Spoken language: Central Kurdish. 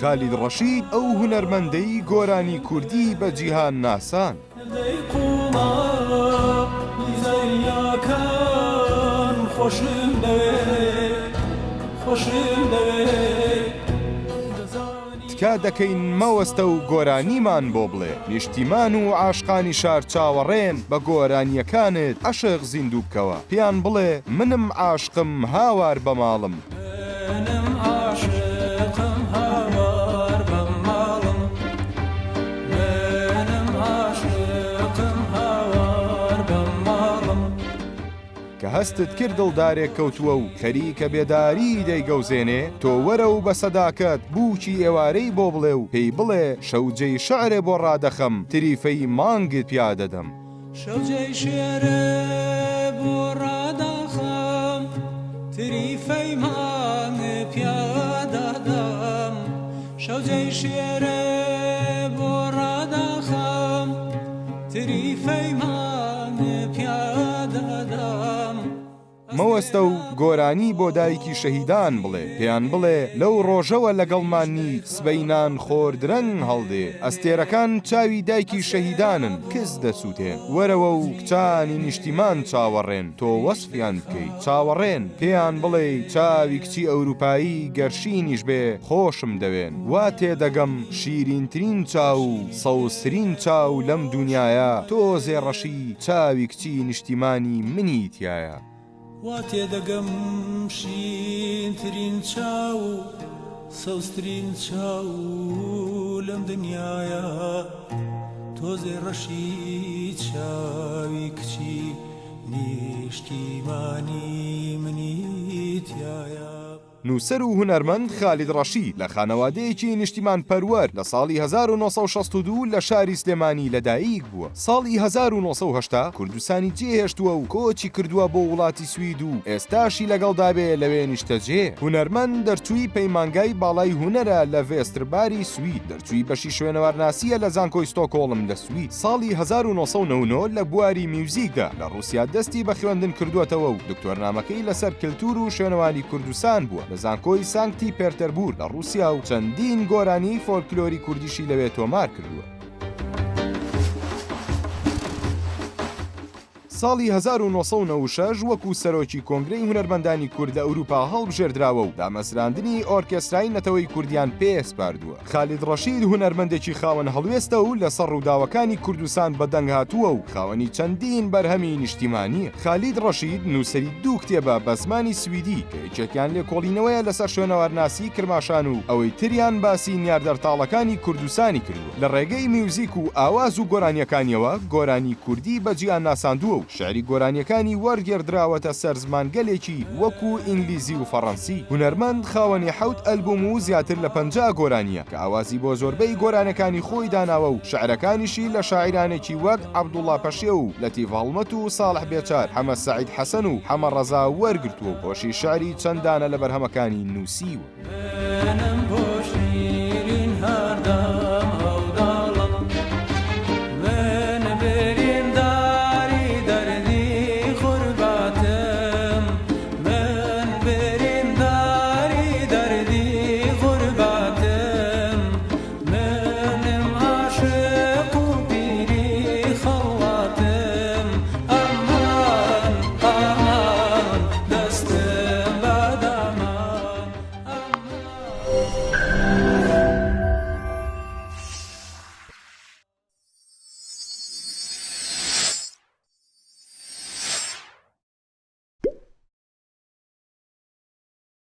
خالید ڕەشید ئەو هونەرمەندەی گۆرانی کوردی بە جیهان ناسان. تکا دەکەین مەوەستە و گۆرانیمان بۆ بڵێ، نیشتیمان و عاشقانی شار چاوەڕێن بە گۆرانیەکانت عەشق زیندوو بکەوە، پێیان بڵێ منم عاشقم هاوار بە ماڵم. کە هەستت کرد دڵدارێک کەوتووە و خەریکە بێداری دەیگەوزێنێ، تۆ وەرە و بە سەداکەت بووکی ئێوارەی بۆ بڵێ و پێی بڵێ شەوجەی شەعرێ بۆ ڕادەخەم، تریفەی مانگت پیادەدەم. شەوجەی شێرێ بۆ ڕادەخەم، تریفەی مانگ پیادەدەم. شەوجەی شێرێ بۆ ڕادەخەم، تریفەی مانگ پیادەدەم. مەوەستە و گۆرانی بۆ دایکی شەهیدان بڵێ، پێیان بڵێ لەو ڕۆژەوە لەگەڵمانی سبەینان خۆردرەنگ هەڵدێ، ئەستێرەکان چاوی دایکی شەهیدانن کەس دەسووتێن، وەرەوە و کچانی نیشتیمان چاوەڕێن، تۆ وەسفیان بکەی چاوەڕێن، پێیان بڵێ چاوی کچی ئەوروپایی گەرشینیش بێ خۆشم دەوێن، وا تێدەگەم شیرینترین چاو و سەوزترین چاو لەم دونیایە، تۆ زێڕەشی چاوی کچی نیشتیمانی منی تایە. وا تێدەگەم شیرینترین چاو و سەوزترین چاو لەم دنیایە، تۆزێ ڕەشی چاوی کچی نیشتیمانی منی تایە. نووسەر و هونەرمەند خالید ڕەشید لە خانەوادەیەکی نیشتیمان پەروەر لە ساڵی 1962 لە شاری سلێمانی لەدایک بووە. ساڵی 1970 کوردستانی جێهێشتووە و کۆچی کردووە بۆ وڵاتی سوید و ئێستاشی لەگەڵدابێ لەوێ نیشتەجێ. هونەرمەند دەرچووی پەیمانگای باڵای هونەرە لە ڤێسترباری سوید، دەرچووی بەشی شوێنەوارناسیە لە زانکۆی ستۆکۆڵم لە سوید. ساڵی 1990 لە بواری میوزیکدا لە ڕووسیا دەستی بە خوێندن کردووەتەوە و دکتۆرنامەکەی لەسەر کلتور و شوێنەواری کوردستان بووە لە زانکۆی سانکتی پێرتەربورگ لە ڕووسیا و چەندین گۆرانی فۆلکلۆری کوردیشی لەوێ تۆمار کردووە. ساڵی 1996 وەکو سەرۆکی کۆنگرەی هونەرمەندانی کورد لە ئەوروپا هەڵبژێردراوە و دامەزراندنی ئۆرکێسترای نەتەوەی کوردیان پێسپاردووە. خالید ڕەشید هونەرمەندێکی خاوەن هەڵوێستە و لەسەر ڕووداوەکانی کوردستان بەدەنگ هاتووە و خاوەنی چەندین بەرهەمی نیشتیمانیە. خالید ڕەشید نووسەری دوو کتێبە بە زمانی سویدی کە یەکێکیان لێکۆڵینەوەیە لەسەر شوێنەوارناسی کرماشان و ئەوەی تریان باسی نیاردەرتاڵەکانی کوردستانی کردووە. لە ڕێگەی میوزیک و ئاواز و گۆرانیەکانیەوە گۆرانی کوردی بەجیان ناساندووە و شعری گۆرانیەکانی وەرگێردراوەتە سەر زمانگەلێکی وەکو ئینگلیزی و فەڕەنسی. هونەرمەند خاوەنی 7 ئەلبوم و زیاتر لە 50 گۆرانیە کە ئاوازی بۆ زۆربەی گۆرانەکانی خۆی داناوە و شعرەکانیشی لە شاعیرانێکی وەک عەبدوڵڵا پەشێ و لەتیف هەڵمەت و ساڵح بێچار، حەمە سەعید حەسەن و حەمە ڕەزا وەرگرتووە و خۆشی شعری چەندانە لە بەرهەمەکانی نووسیوە.